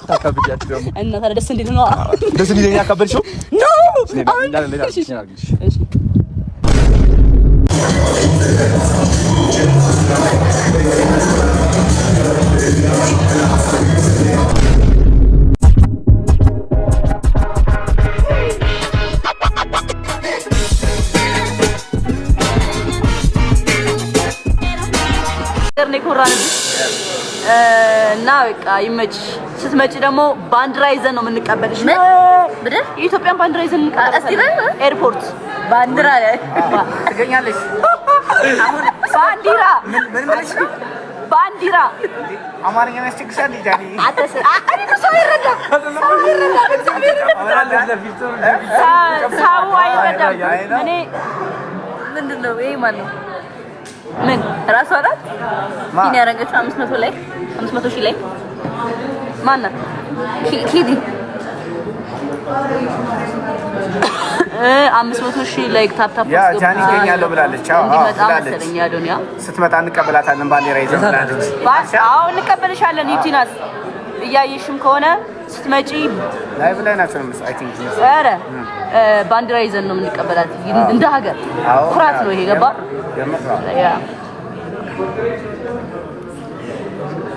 ታከብያችሁ ደግሞ እና ታዲያ ደስ እንዲል ነው ደስ እንዲል ያከበልሽው ኖ እሺ እና በቃ ይመችሽ። ስትመጪ ደግሞ ባንዲራ ይዘን ነው የምንቀበልሽ። ብድር የኢትዮጵያን ባንዲራ ይዘን እንቀበልሽ። ኤርፖርት ባንዲራ ላይ ትገኛለሽ። አሁን ባንዲራ ምን ማለት ነው? ባንዲራ አማርኛ ያስቸግሻል ይጃኒ አተሰ አሪ ሰው ይረዳ ሰው አይረዳም። እኔ ምንድነው ይሄ ማለት ምን ራሷ ናት ምን ያረጋችሁ 500 ላይ 500 ሺህ ላይ ማን ናት ኪዲ 500 ሺህ ላይ ታፕታፕ ያ ጃኒ ገኛለሁ ብላለች። አዎ ብላለች። ስትመጣ እንቀበላታለን ባንዲራ ይዘን ብላለች። አዎ እንቀበልሻለን። ዩቲናስ እያየሽም ከሆነ ስትመጪ ላይቭ ላይ ናቸው ነው አይ ቲንክ ኧረ ባንዲራ ይዘን ነው የምንቀበላት እንደ ሀገር ኩራት ነው ይሄ ገባ ያ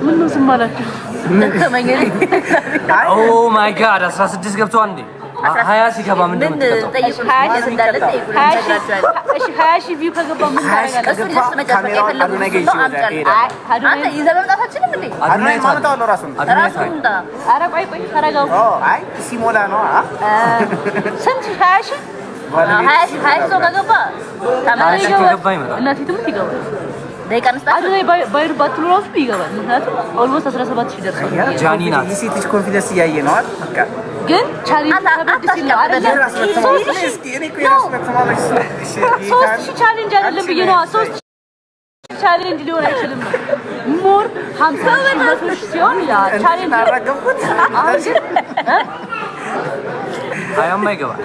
ምን ነው ዝም አላችሁ? ኦ ማይ ጋድ 16 ገብቷል እንዴ 20 ሲገባ ምንድን ነው ጠይቁ 20 እንዳለ ጠይቁ 20 ቪው ከገባ ምን ታረጋለህ? እሱ ሊስት መጨረሻ የፈለጉት ነው አምጣ አንተ ይዘህ መምጣታችንም እንዴ አድናይ ማምጣው ነው ራሱ ኧረ ቆይ ተረጋጉ። አይ ሲሞላ ነው ስንት 20 ሰው ከገባ ታማኝ ከገባ ይመጣል እና ትምት ይገባል ደቂቃ አንስታ ባይሩ ባትሉ ራሱ ይገባል። ምክንያቱም ኦልሞስት 17000 ደርሷል። ጃኒ ናት የሴቶች ኮንፊደንስ እያየ ነው አይደል? በቃ ግን ቻሌንጅ ተበድስ ይላል አይደል? 3000 ቻሌንጅ አይደለም ብዬ ነው 3000 ቻሌንጅ ሊሆን አይችልም። ሞር 50 ሲሆን ያ ቻሌንጅ አረጋግኩት አሁን አያማ ይገባል።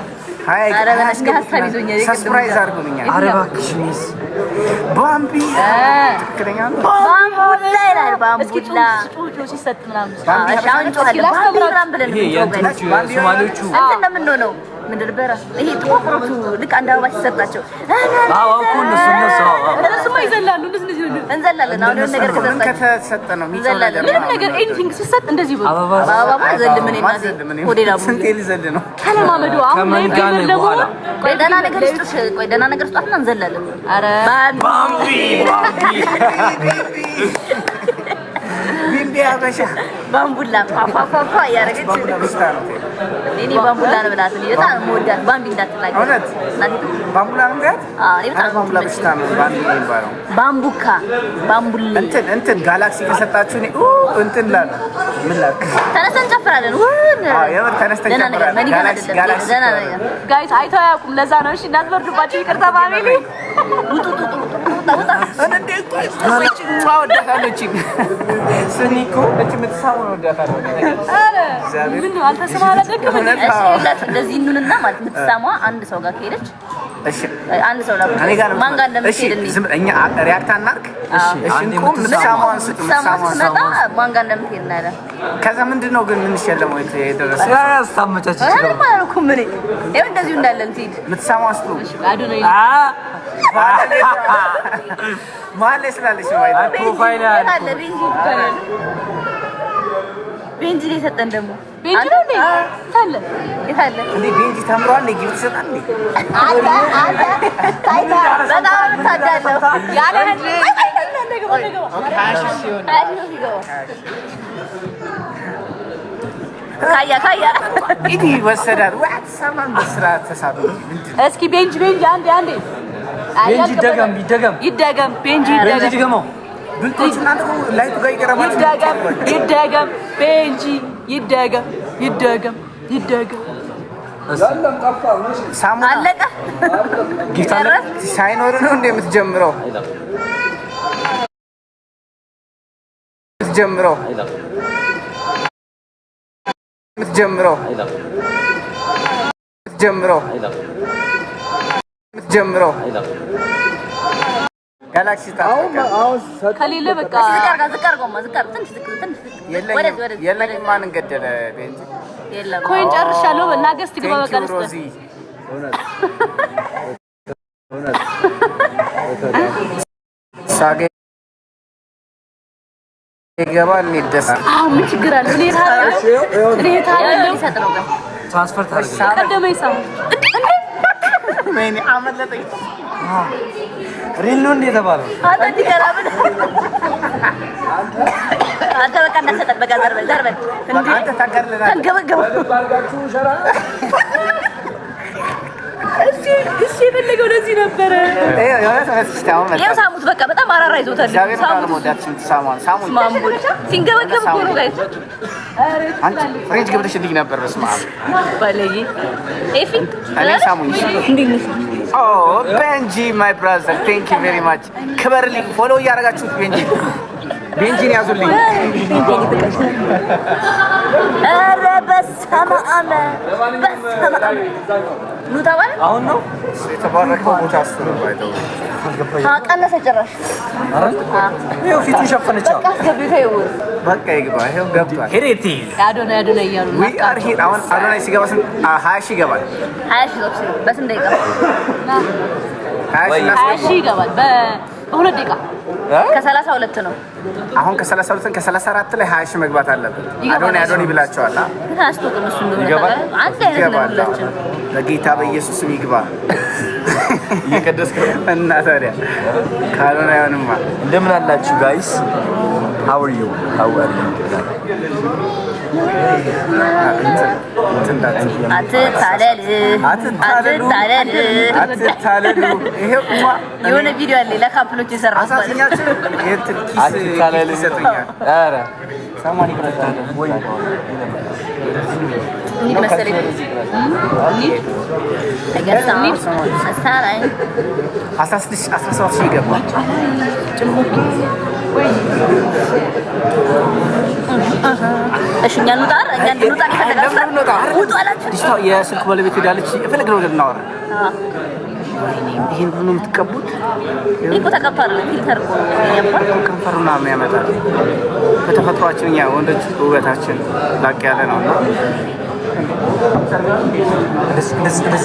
አረ በነስከ ሀሳብ ይዞኛል ሰርፕራይዝ አድርጎኛል። አረ እባክሽ ሚስ ባምቢ ትክክለኛ ነው። ባምቡላ ይላል ባምቡላ ጩጩ ሲሰጥ ምናምን አሻውን ጮኸለ ባምቡላም ብለን ይሄ የእንትኖቹ ሶማሌዎቹ እንትን ለምን ነው ምን ደርበራ ይሄ ጥቁሮቹ ልክ አንድ አበባ ሲሰጣቸው አዎ እኮ እነሱማ ይዘላሉ እንደዚህ እንዘላለን። አሁን የሆነ ነገር ከተሰጠ ነው የሚዘላለን። ምንም ነገር ኤኒቲንግ ሲሰጥ እንደዚህ ብሎ አበባ ዘል ምን እናት ሆዴላ ስንቴ ሊዘል ነው ከለማመዱ አሁን ላይ ደግሞ ቆይ ደህና ነገር ስጧትና እንዘላለን። አረ ባምቢ ቢምቢ አበሻ ባምቡላ ፋፋፋ ያረገች እኔ ባምቡላ ነው ብላት ነው በጣም ሞዳት ባምቢ እንዳትላቀ እውነት ባምቡላ ነው ብላት በጣም ባምቡላ ብቻ ነው ባምቢ የሚባለው ባምቡካ ባምቡላ እንትን ጋላክሲ ከሰጣችሁ እኔ እንትን ላል ምን ላክ ተነስተን እንጨፍራለን። የምር ተነስተን እንጨፍራለን። ጋላክሲ ጋይስ አይተው አያውቁም። ለዛ ነው እሺ እንዳትበርዱባችሁ ይቅርታ ፋሚሊ ውጡ እንዴ ወዳታለች ስኒኮ እቺ የምትሳው ነው ወዳታለች። አረ ምን ነው አልተሰማ አላደረክም እንደዚህ እንኑንና ማለት የምትሳማው አንድ ሰው ጋር ከሄደች እሺ አንድ ሰው ላይ ማን ጋር እንደምትሄድ እኛ ሪያክት አናርክ እሺ እንቁም ምትሳማው ማን ጋር እንደምትሄድ እናያለን። ከዛ ምንድነው ግን ምን ይሸለመው የደረሰ ያስታመጫች ይችላል ማለኩም ምን ይሄ እንደዚሁ እንዳለን ትሄድ ምትሳማው አስቱ አዱነይ ማለስ ላለሽ ወይ ፕሮፋይል አለ ቤንጂ የሰጠን ደግሞ ቤንጂ ነው እንዴ ታለ የታለ እንዴ ቤንጂ ተምሯል እንዴ ጊፍት ይሰጣል እንዴ አዳ ታይታ በጣም ታዳለው ያለ እንዴ ካያ ኢዲ ወሰዳት ዋት ሰማን በስርዓት ተሳዱ። እስኪ ቤንጂ አንዴ ቤንጂ ይደገም ቤንጂ ይደገም ብልቶች እናንተ ላይቱ ጋር ይቀርባል። ይደገም ቤንጂ ይደገም ያለም ጠፋ ሳሙና አለቀ። ጊታር ሳይኖር ነው እንደ የምትጀምረው ጋላክሲ ከሌለ በቃ የለኝም። ማንን ገደለ? ቤንጂ ኮይን ጨርሻለሁ። በናገስት ግባ በቃ ለስተ ሳገ ይገባል ይደስ ምን ችግር አለ? እኔ ታዲያ ይሰጥነው ጋር ትራንስፈር ታርግ ቀደመኝ ሰው ወይኔ አመለጠኝ። ሪል ነው እንዴ ተባለ? አንተ ዲከራብን አንተ በቃ እናሰጠን በቃ ዘርበል አንተ ታቀርለና ተንገበገበ እሺ የፈለገው ለዚህ ነበረ። ያው ሳሙት በቃ በጣም አራራ ይዞታል። ሳሙት ማምቡል ሲንገበገብ እኮ ነው ጋይስ። አንቺ ፍሬንች ገብተሽ እንዲህ ነበር። በስመ አብ ባለይ ኤፊ እኔ ሳሙኝ እንዴት ኦ ቤንጂ ማይ ብራዘር ቴንክ ዩ ቬሪ ማች። ክበርልኝ። ፎሎ እያደረጋችሁት ቤንጂን ያዙልኝ። ኧረ በስመ አብ ኑ ተባለ። አሁን ነው የተባረከው ቦታ እሱ ነው። ባይተው ቀነሰ ጭራሽ። ይኸው ፊቱን ሸፈነች። በቃ አስገቢው ተይው በቃ ይግባ። ይኸው ገብቷል። ሄሬቲ አዶናይ እያሉ ዊ አር ሂር። አሁን አዶናይ ሲገባ ስንት 20 ሺህ ይገባል። 20 ሺህ ነው። በስንት ደቂቃ? 20 ሺህ ይገባል በሁለት ደቂቃ ከ32 ነው። አሁን ከ32 ከ34 ላይ 20 ሺህ መግባት አለበት። አዶናይ ብላቸዋል። ግን አስተውቅም እሱ እንደሆነ አንተ አይነት ነው ሁላችን። በጌታ በኢየሱስም ይግባ። እየቀደስክ እና ታዲያ ካልሆነ አይሆንማ። እንደምን አላችሁ ጋይስ? how are you አትታለሉ። ይሄው የሆነ ቪዲዮ አለ ለካፕሎች የሰራሁት አትታለሉ ይሰጡኛል። ኧረ ሰማኒ ይቀርታል ወይ እንዴ መሰለኝ አይገርም። አሳራይ 17 ሺህ ይገባል። እሺ እኛ እንውጣ ውጡ አላችሁ። የስልክ ባለቤት ሄዳለች። የፈለግነው ነገር እናወራ። ይሄን ሁሉ የምትቀቡት እኮ ተቀባለ ፊልተር እኮ ነው ከንፈሩና የሚያመጣው በተፈጥሯችን እኛ ወንዶች ውበታችን ላቅ ያለ ነው እና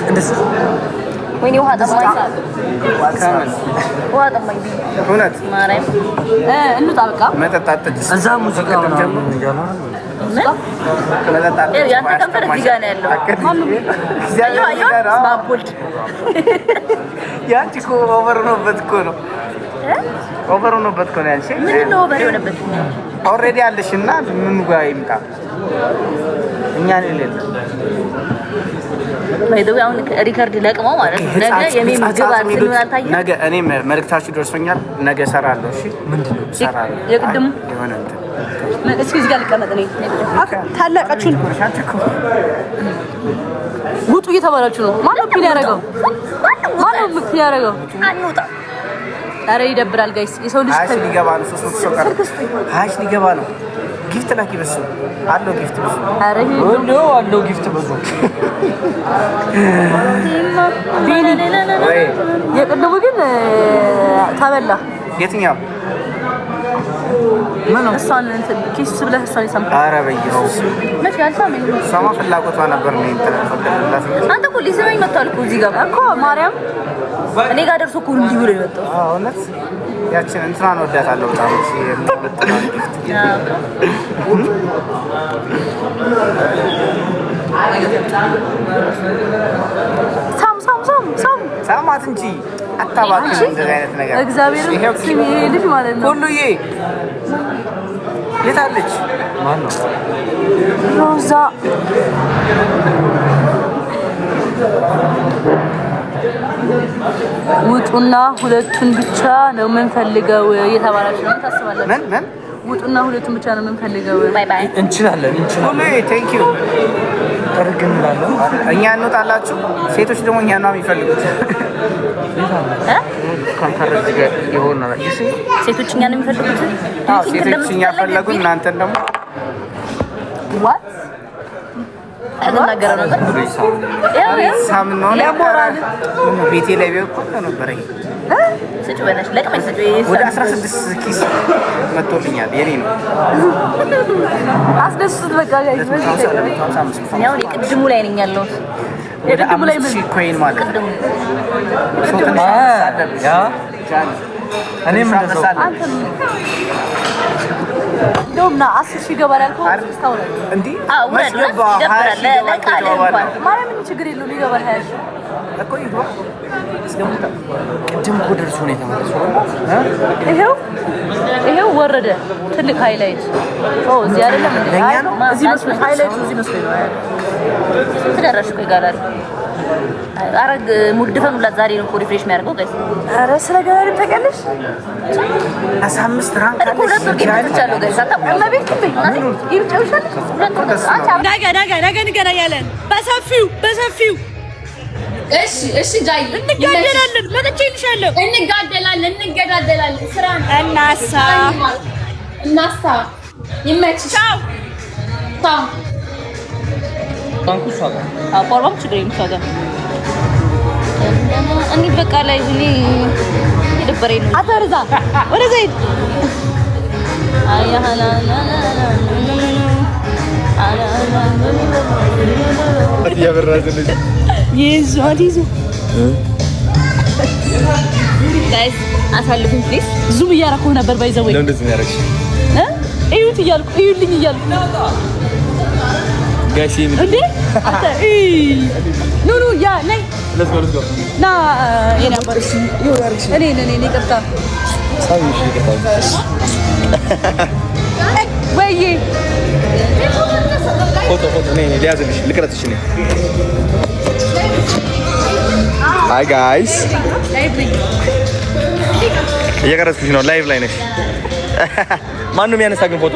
እንደስ ወይኔ ውሃ ጠማኝ። ውሃ ጠማኝ። እውነት ማርያም እንውጣ በቃ መጠጣት ጠጅ እዛ ሙዚቃ ጀምሮ መጠጣት ያንተ ከንፈር እዚህ ጋር ነው ያለው። ያንቺ እኮ ኦቨር ሆኖበት እኮ ነው። ኦቨር ሆኖበት እኮ ነው ያንቺ። ምንድን ነው ኦቨር የሆነበት? ኦልሬዲ አለሽና ምን ጋር ይምጣ እኛ ነው የሌለ ባይዘው አሁን ሪከርድ ለቅመው ማለት ነው። ነገ የሚም ግባት ምን አልታየ። ነገ እኔ መልእክታችሁ ደርሶኛል። ነገ እሰራለሁ። እሺ ምንድነው እሰራለሁ? የቅድሙ የሆነ እንትን እስኪ እዚህ ጋር ልቀመጥ ነኝ። ታላቃችሁን ውጡ እየተባላችሁ ነው። ማነው ፒን ያደረገው? ማነው ፒን ያደረገው? አንውጣ። ኧረ ይደብራል ጋይስ። የሰው ልጅ ሀሽ ሊገባ ነው። 300 ሰው ቀረ። ሀሽ ሊገባ ነው። ጊፍት ላኪ በሱ አለው ጊፍት ብዙ አረ ነው አለው ጊፍት ብዙ ቢኒ የቅድሙ ግን ተበላ። የትኛው ምን ነው? እሷን እንትን ኪስ ብለህ እሷን ይሰማል። ኧረ በኢየሱስ መች ያልሳመኝ ሰማ ፍላጎቷ ነበር ነው ተፈቀደላት። አንተ እኮ ሊስመኝ መጥቷል እኮ እዚህ ጋር እኮ ማርያም እኔ ጋር ደርሶ እኮ እንዲህ ብሎ የመጣው። አዎ እውነት ያችን እንትናን ወዳታለሁ በጣም እሺ የምትበጥናው ሳማት እንጂ አታባክን እንደዚህ አይነት ነገር እግዚአብሔርን ስም ይሄ ልጅ ማለት ነው። ሁሉዬ የት አለች? ማን ነው? ሮዛ ውጡና ሁለቱን ብቻ ነው የምንፈልገው እየተባላችሁ ነው ታስባላችሁ? ምን ውጡና ሁለቱን ብቻ ነው የምንፈልገው። ባይ ባይ። እንችላለን። ሁሉዬ ቴንክ ዩ ተርግንላለን። እኛ እንወጣላችሁ። ሴቶች ደግሞ እኛ ነው የሚፈልጉት። ኮንፈረንስ የሆነ ሴቶች እኛ ነው የሚፈልጉት። አዎ ሴቶች እኛ ፈለጉ። እናንተን ደግሞ ዋት አልናገረው ነበር። ሳምን ነው ለሞራል ቤቴ ላይ ቢሆን ነበር። ስጭ በላሽ ለቅመሽ ስጭ ወደ 16 ኪስ መጥቶልኛል የኔ ነው አስደስት በቃ ጋይስ ነው የቅድሙ ላይ ነኝ ያለው ወደ 5000 ኮይን ማለት ነው ያ እኔም እንደዛ እንደውም ና 10 ሺህ ገባል ያልከው እስካሁን እንዴ መስገባ 20 ሺህ ለቃለ እንኳን ማለት ምን ችግር የለውም ይገባል 20 ሺህ እኮ ይግባ እስከምታ ቅድም እኮ ደርሶ ነው የተመለሰው ይሄው ወረደ ትልቅ ሃይላይት እዚህ አይደለም እንዴ እዚህ መስሎ ሃይላይት እዚህ መስሎ ነው ተደረሽ እኮ ይጋላል አረግ ሙድፈን ሁላ ዛሬ ነው ሪፍሬሽ የሚያደርገው ጋይስ አረ ስለገና ተቀለሽ 15 ራንክ አለ ሁለት ወር ገብቻለሁ ጋይስ አታውቁም ለቤት ይብጫውሻል ነገ እንገናኛለን በሰፊው እሺ ጃይ እንጋደላለን መጥቼልሻለሁ እንጋደላለን ስራ እናሳ ይመችሽ ቻው ባንኩ ሷጋ ፎርማም ችግር የለም እኔ በቃ ላይ እኔ ይደበረኝ ነው አተርዛ ወደ ዘይት አያሃላ ያበራዘልኝ ይዞ ጋይስ አሳልፉኝ ፕሊዝ ዙም እያደረኩ ነበር ባይዘው ለምን እንደዚህ ያደርግሽ እዩልኝ እያልኩ ጋይስ እንዴ አንተ ኑ ያ ነይ let's go ና የኔ አባሪ እኔ ቀጥታ ሳይሽ ይገባል ወይ ፎቶ ነኝ ሊያዝልሽ ልቅረጥሽ ነኝ ሃይ ጋይስ እየቀረጽኩሽ ነው ላይቭ ላይ ነሽ ማንንም ያነሳ ግን ፎቶ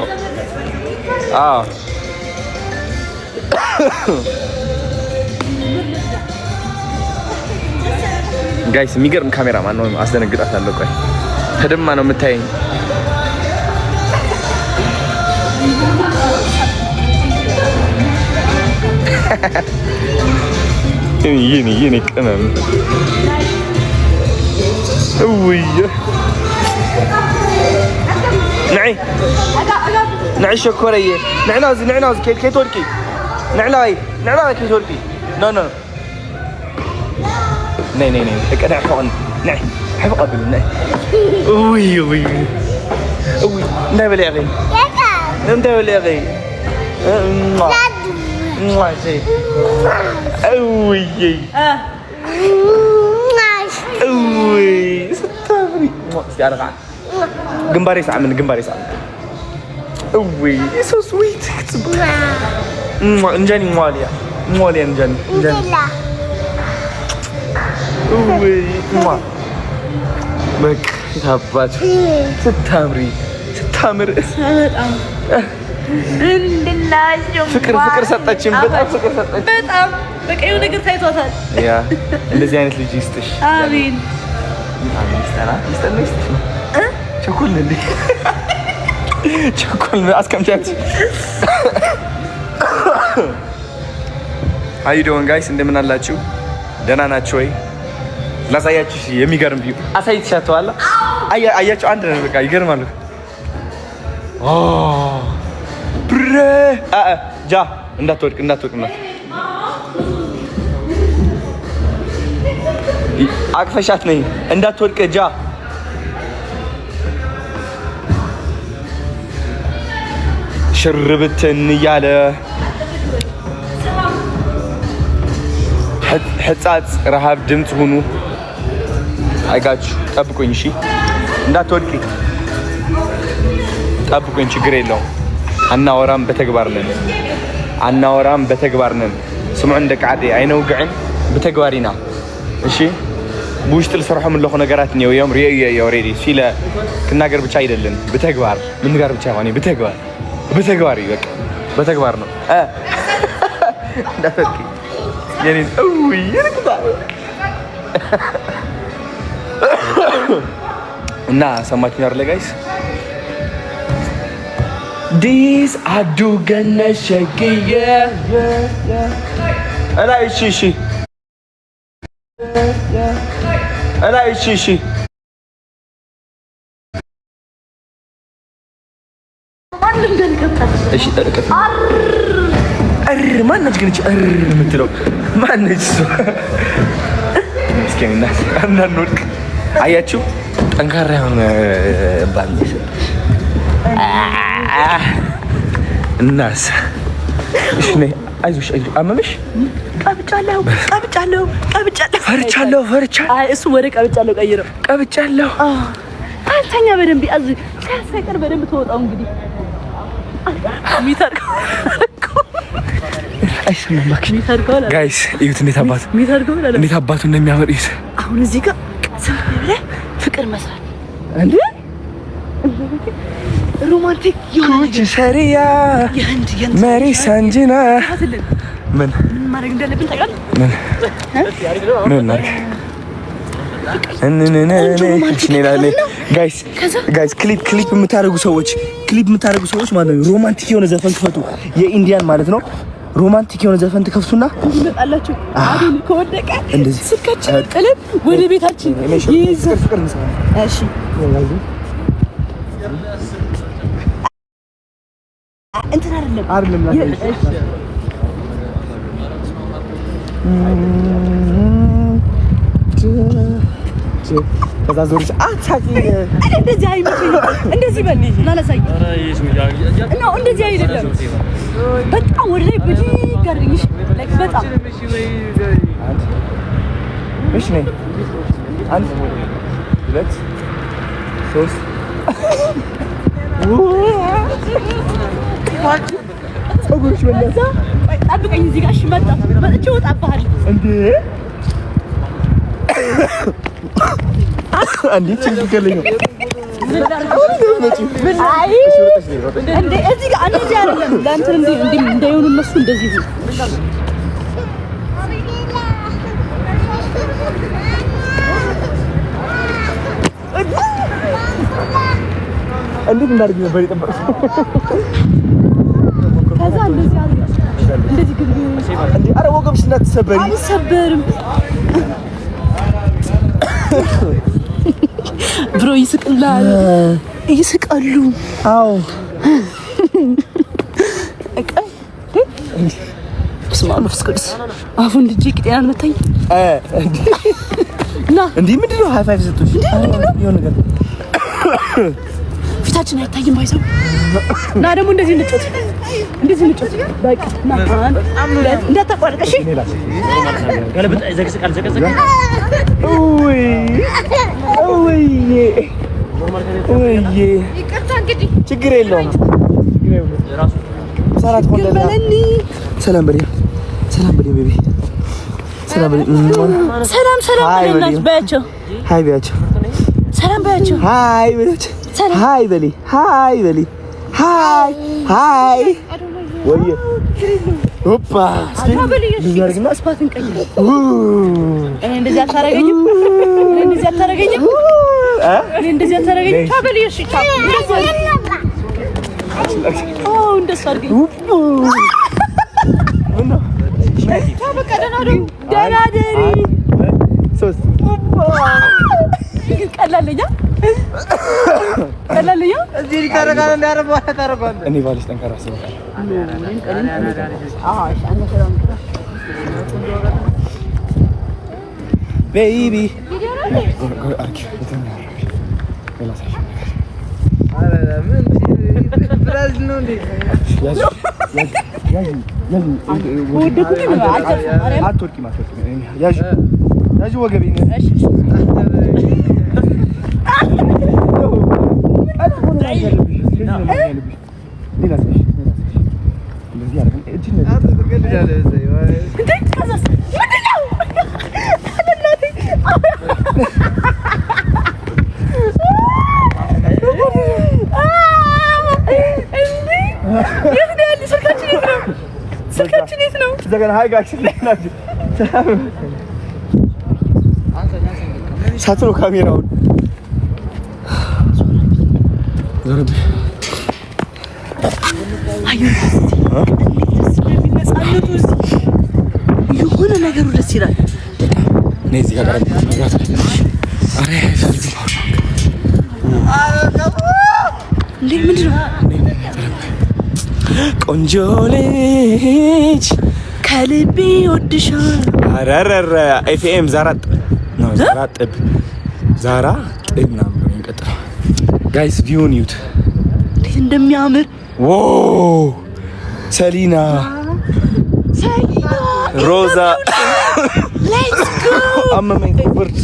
አዎ ጋይስ የሚገርም ካሜራማን ነው አስደነግጣታለሁ ቆይ ተደማ ነው የምታየኝ ይሄኔ ቅመም نعي شكورية نعناز كي توركي نعلاي كي توركي نو ني انا حقن نعي حفظ قبل نعي وي نبل يا اخي نبل يا اخي ما شيء ستافري استعار قاعد جمباري سامن so sweet انجاني مواليا انجاني بك يتهبات ستامر ፍቅር ሰጣችን በጣም በቃ የሆነ ነገር ታይቷታል ያ እንደዚህ አይነት ልጅ ይስጥሽ አሜን ቸኮል አስቀምጫት ሃይ ዶን ጋይስ እንደምን አላችሁ ደህና ናችሁ ወይ ላሳያችሁ የሚገርም ቪው አሳይቻችኋለሁ አያችሁ አንድ ነው በቃ ይገርማሉ ብሬ ጃ እንዳትወድቅ አቅፈሻት ነኝ እንዳትወድቅ ጃ ሽርብትን እያለ ሕጻጽ ረሃብ ድምፅ ሁኑ አይጋችሁ ጠብቁኝ እሺ እንዳትወድቂ ጠብቁኝ ችግር የለውም አናወራም በተግባር ነን ስሙዕ እንደ ቃዴ አይነውግዕን በተግባሪና እሺ بوشت الصراحة من لغة نجارات نيو يوم ريا وريدي فيلا كنا قرب شيء دلنا بتجبار من قرب شيء واني بتجباري بك بتجبارنا ده تركي يعني أوي يعني كذا nah sama nyar le guys these are do gonna shake yeah ألا إيشي እሺ ተለቀቀ ማነች ግን እቺ የምትለው ማነች? እስኪና አንዳንድ አያችሁ ጠንካራ የሆነ ባንድ እናስ እሺ ነይ አይዞሽ አመመሽ? ቀብጫለሁ አይ እሱ ወደ ቀብጫለሁ ቀይረው ቀብጫለሁ አንተኛ በደንብ ያዝ ሳይቀር በደንብ ተወጣው እንግዲህ ሚታርቀው አይሰማም ባክሽ ሚታርቀው ጋይስ እዩት እንዴት አባቱ እንደሚያምር እዩት አሁን እዚህ ጋር ዝም ብለህ ፍቅር መስራት እንዴ ሮማንቲክ ኩች ሰሪያ መሪ ሳንጂና ምን ማድረግ እንዳለብን ታውቃለህ? ምን ጋይስ ክሊፕ የምታደርጉ ሰዎች ማለት ነው ሮማንቲክ የሆነ ዘፈን ክፈቱ። የኢንዲያን ማለት ነው ሮማንቲክ የሆነ ዘፈን ትከፍቱና ትመጣላችሁ። አሁን ከወደቀ እንደዚህ ስልካችን ጥለን ወደ ቤታችን ፍቅር ነው። እሺ እንትን አይደለም ከዛ ዞርሽ አታቂ እንደዚህ አይመችኝ እንደዚህ በል ላላሳይ ነው እንደዚህ አይደለም በጣም ወደ ላይ ብጂ ጋርልሽ ላይክ በጣም እሺ ነኝ 1 2 3 ጸጉርሽ በለዛ ጠብቀኝ እዚህ ጋር እሺ መጥቼ እወጣብሃለሁ እንዴ አንዴ ችግርልኝ አይ እንዴ እዚህ ጋር እንደዚህ አይደለም ላንተ እንዴ እንዳይሆኑ እነሱ እንደዚህ ነው እንዴት እንዳርግ ነበር የጠበቅኩት ከዛ እንደዚህ አድርግ እንደዚህ ግብ እንዴ አረ ወገብሽ እንዳትሰበሪ አይሰበርም ብሮ ይስቃሉ አዎ ስማ መፍስኩስ አሁን ልጅ ቂጤና አልመታኝ ና እንዴ ምንድነው ሃይ ፋይቭ ሰጥቶሽ የሆነ ነገር ፊታችን አይታይም ባይሰው ና ደግሞ እንደዚህ እንጫወት በቃ ና እንዳታቋርጥ እሺ ገለበጥ ዘግዝቃል ኦይ ይቅርታ እንግዲህ ችግር የለውም ሰላት ሆነላ ሰላም በሪያ ቤቢ ሰላም በያቸው ሃይ በያቸው ሰላም በያቸው ሃይ በያቸው ሃይ በሊ ሃይ ወይ ኦፓ እንደዚህ ስፓትን ቀኝ እንደዚህ አታረገኝም ታበል እሺ እንደሱ አድርገኝ በቃ ደህና ደሪ ሶስት ቀላለኛ እዚህ ሊታረጋለ እንዳረባ ታረጋለ እኔ ባልሽ ጠንካራ ሰው ቤቢ ሳትሮ ካሜራውን ዘረብ የሆነ ነገሩ ደስ ይላል። ነይ እዚህ ጋር ምንድን ነው ቆንጆ ልጅ ከልቤ ወድሻል። አረረረ ኤፍኤም ዛራ ነው ዛራ ጥብ ምናምን ነው የሚቀጥለው። ጋይስ ቪውን ዩት እንዴት እንደሚያምር ሰሊና ሮዛ ሌትስ ጎ አመመኝ ብርድ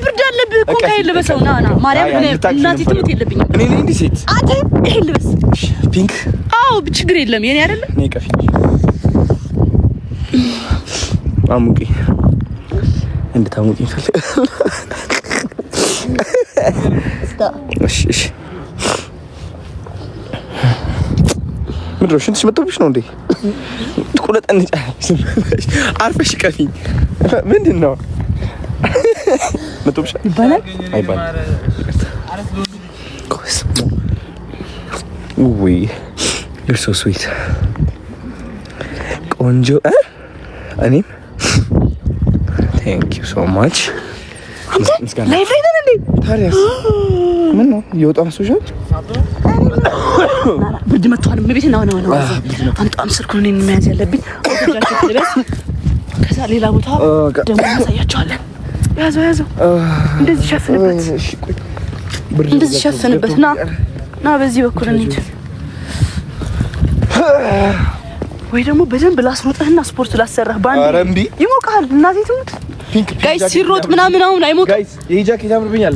ብርድ አለብህ እኮ ከይል ልበሰው ና ማርያም እናቴ ትሙት የለብኝም እኔ ነኝ እንዴ ሴት አተ ይሄ ልበስ ፒንክ ችግር የለም የኔ አይደለ እኔ ቀፊ አሙቂ እንድታሙቂ ፈልጋለሁ እሺ ምንድን ነው ሽንትሽ መጥቶብሽ ነው እንዴ? ትቁለጠንጫለሽ። አርፈሽ ቀፊኝ። ምንድን ነው መጥቶብሽ? ይባላል አይባልም። ውይ you're so sweet ቆንጆ እኔም thank you so much ላይፍ ላይ ነን እንዴ? ታዲያስ ምን ነው እየወጣ መስሎሻል? ብርድ መጥቷል። ቤት ነው አንጣም ስልኩን እኔን መያዝ ያለብኝ ወጣችሁ ልበስ። ከዛ ሌላ ቦታ ደግሞ እናሳያቸዋለን። ያዘው እንደዚህ ሸፍንበት ና በዚህ በኩል እንሂድ። ወይ ደግሞ በደንብ ላስሮጥህና ስፖርት ላሰራህ ባንዴ ይሞቃል። እናቴ ትሙት ጋይስ ሲሮጥ ምናምን አሁን አይሞቅ ጋይስ ይሄ ጃኬት ያምርብኛል።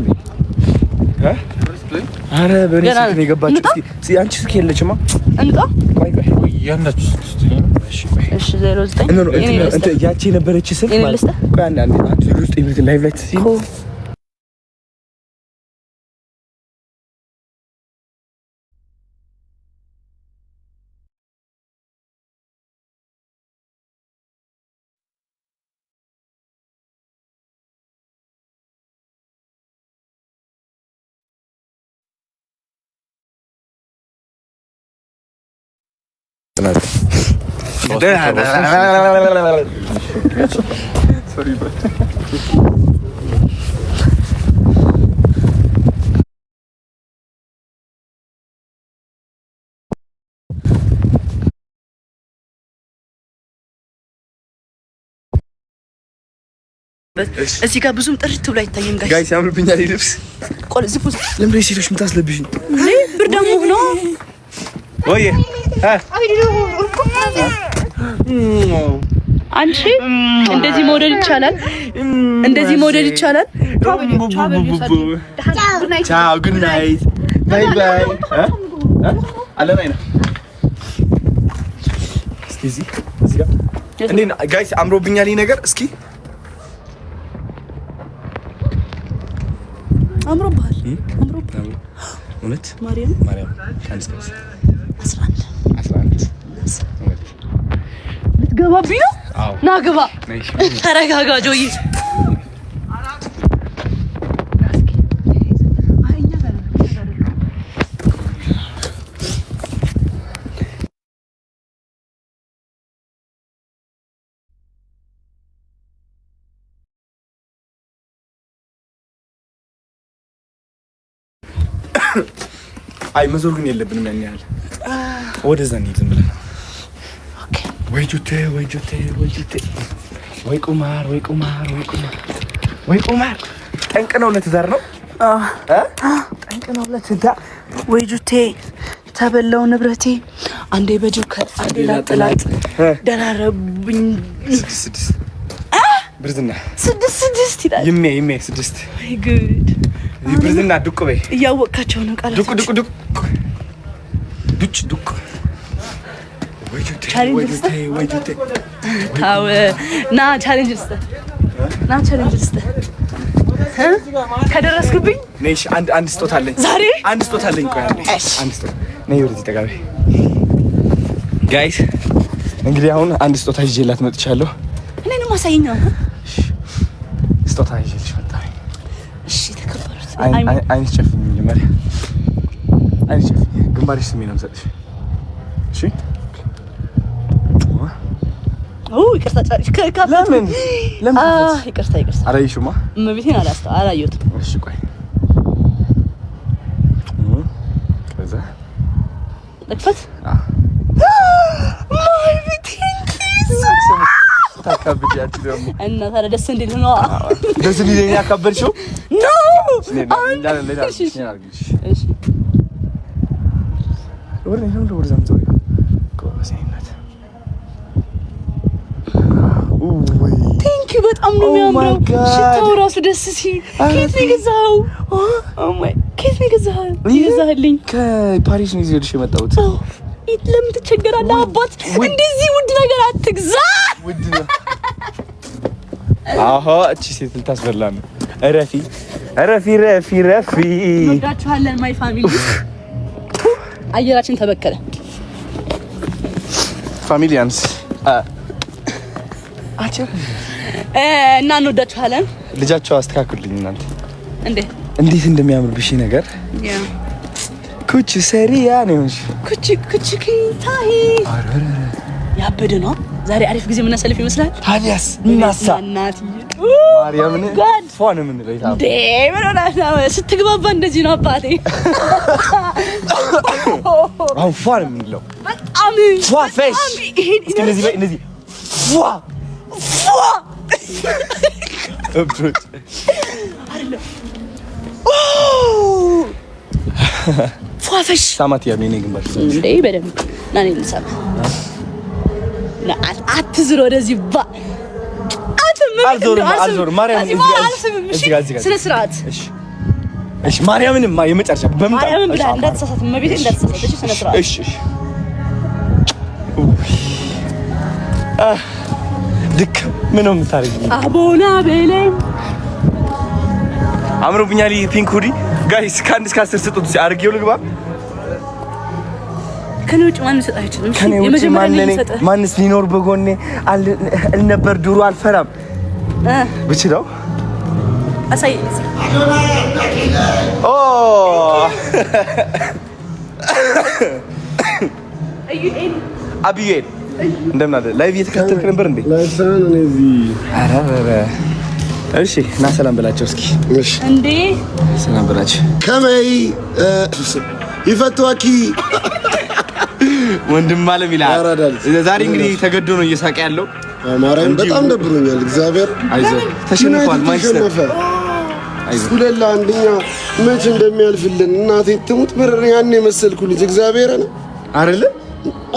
አረ በኔ ስልክ ነው የገባችው። እስኪ አንቺ ስልክ የለችማ እንጣ ቆይ ያንዳችሁ እሺ 09 እንት ያቺ የነበረች ስልክ ማለት ቆይ አንዴ 09 ላይቭ ላይ ትሲ sorry bro እዚህ ጋር ብዙም ጥርት ብሎ አይታየም። ጋይስ ያምርብኛል ልብስ ቆል እዚህ ፖስት ለምን ሴቶች የምታስለብሽኝ? ብርዳሙ ነው ወይ አንቺ እንደዚህ መውደድ ይቻላል? ቻው ጉድ ናይት ባይ ባይ አለማይ ነው እዚህ ጋር እንዴ ጋይስ አምሮብኛል ይሄ ነገር እስኪ አምሮባል እውነት ማርያም አንስ 11 ልትገባብኝ ነው? ና ግባ። ተረጋጋ ጆይ። አይ መዞር ግን የለብንም ያን ያህል ወደዛ እንሂድ ዝም ብለን ኦኬ ወይ ጁቴ ወይ ቁማር ጠንቅ ነው ለትዳር ነው ጠንቅ ነው ለትዳር ወይ ጁቴ ተበላው ንብረቴ አንዴ በጆከር አንዴ ላጥላጥ ደራረብኝ ስድስት ብርዝና ስድስት ይላል ይሜ ስድስት ወይ ጉድ ብርዝና ዱቅ በይ እያወቃቸው ነው ቃላት ዱቅ ወይ ጁቴ ታው ና ቻሌንጅ ልስጥ ከደረስክብኝ ነሽ አንድ ስጦታ አለኝ ዛሬ አንድ ስጦታ አለኝ ቆይ አንድ ስጦታ ነይ ወደዚህ ተጋቢ ጋይስ እንግዲህ አሁን አንድ ስጦታ ይዤላት መጥቻለሁ እኔንም አሳይኝ ነው ስጦታ ይዤልሽ መጣሁ እሺ ተከበሩት አይንሽ ጨፍኝ መጀመሪያ አይንሽ ጨፍኝ ግንባርሽ ስሜ ነው የምሰጥሽ እሺ ይቅርታ ጫሪሽ ለምን ይቅርታ አላየሽማ እመቤቴን አላየሁትም እሺ ቆይ ከዛ ልክፈት ከብጃት ደግሞ እና ታዲያ ደስ እንዲል ነው ደስ እንዲል ያከበርሽው ኖ እሺ ቴንክ ዩ በጣም ነው የሚያምረው ሽታው ራሱ ደስ ሲል ኬት ነው የገዛኸው ኦ ማይ ኬት ነው የገዛህልኝ ከፓሪስ ነው ይዤልሽ የመጣሁት ለምን ትቸገራለህ አባት እንደዚህ ውድ ነገር አትግዛ ውድ ነው አሃ እቺ ሴት ልታስበላ ነው ረፊ እንወዳችኋለን ማይ ፋሚሊ አየራችን ተበከለ ፋሚሊያንስ እና እንወዳችኋለን ልጃቸው አስተካክሉልኝ እናንተ እንዴት እንደሚያምርብሽ ነገር ኩቺ ሰሪያ ነው ኩቺ ኪታይ ያበደ ነው ዛሬ አሪፍ ጊዜ የምናሳልፍ ይመስላል ታዲያስ እናሳ ማርያምን ፏን ምን ነው ይታው ስትግባባ እንደዚህ ነው አባቴ አው ፏን ምን ነው በጣም ፏ ፈሽ እንደዚህ ፏ እብሮች ፏፈሽ ሳማት ያሜኔ ግንባር እንዴ በደንብ ናኔ ልሰማ አትዝሮ ወደዚህ ባ አልዞር ማርያም እዚህ ጋር ስነ ስርዓት እሺ ማርያምን የመጨረሻ በመጣ ማርያምን ብላ እንዳትሳሳት መቤት እንዳትሳሳት እሺ ስነ ስርዓት እሺ ድክ ምን ነው የምታረጊው አቦና በለኝ አምሮብኛል ይሄ ፒንክ ሁዲ ጋይስ ከአንድ እስከ 10 ስጡት አርጌው ልግባ ከኔ ውጭ ማን ሰጣ አይችልም እሺ የመጀመሪያ ማንስ ሊኖር በጎኔ አልነበር ድሮ አልፈራም ብቻው አሳይ ኦ አብዩኤል እንደምን አለ ላይቭ እየተከታተልክ ነበር እንዴ ላይቭ ነው እዚህ አረ እሺ ና ሰላም በላቸው እስኪ እሺ እንዴ ሰላም በላቸው ከመይ ይፈቷኪ ወንድም ማለት ይላል ዛሬ እንግዲህ ተገዶ ነው እየሳቀ ያለው ማርያም በጣም ደብሮኛል እግዚአብሔር አይዞህ ተሸንፏል ማንቸስተር አይዞህ ሁለላ አንደኛ መቼ እንደሚያልፍልን እናቴ ትሙት ብር ያኔ መሰልኩ ልጅ እግዚአብሔር ነው አይደለ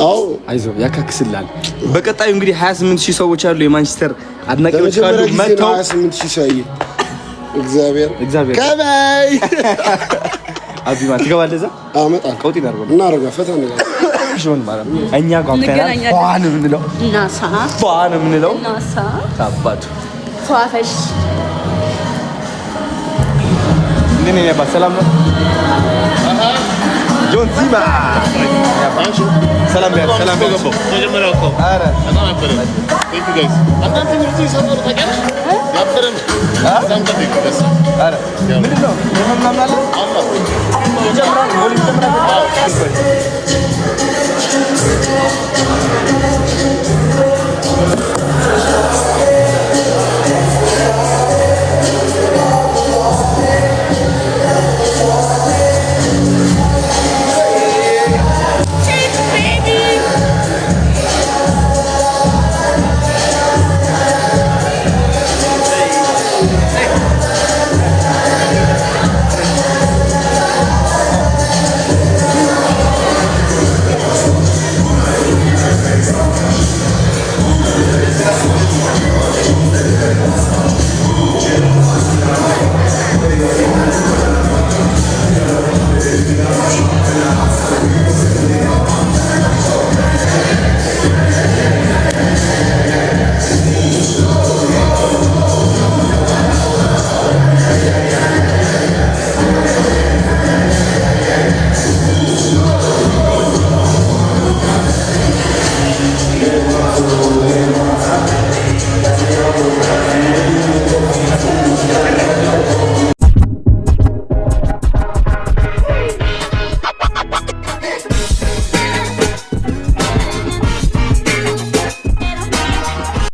አዎ አይዞህ ያካክስላል በቀጣዩ እንግዲህ 28000 ሰዎች አሉ የማንቸስተር አድናቂዎች ካሉ መተው 28000 ሰው እግዚአብሔር ከበይ አቢማ ትገባለህ እዛ አመጣ ቀውጢ እናርገው እናርገው ፈታ ነገር ሾን ማለት እኛ ጓምተናል ፋን ምንለው ፋን ምንለው ታባቱ ፏፈሽ እንደኔ ነው ሰላም ነው ጆን ሲማ ያባንሽ ሰላም ነው ሰላም ነው መጀመሪያው እኮ አረ ሰላም ነበር ቴንክ ዩ ጋይስ አንተ ምርጥ ይሰማሉ ታውቂያለሽ ያበረን ሳምንት ይከሰ አረ ምንድነው ምናምን አለ አላ ይጀምራል ወልይ ይጀምራል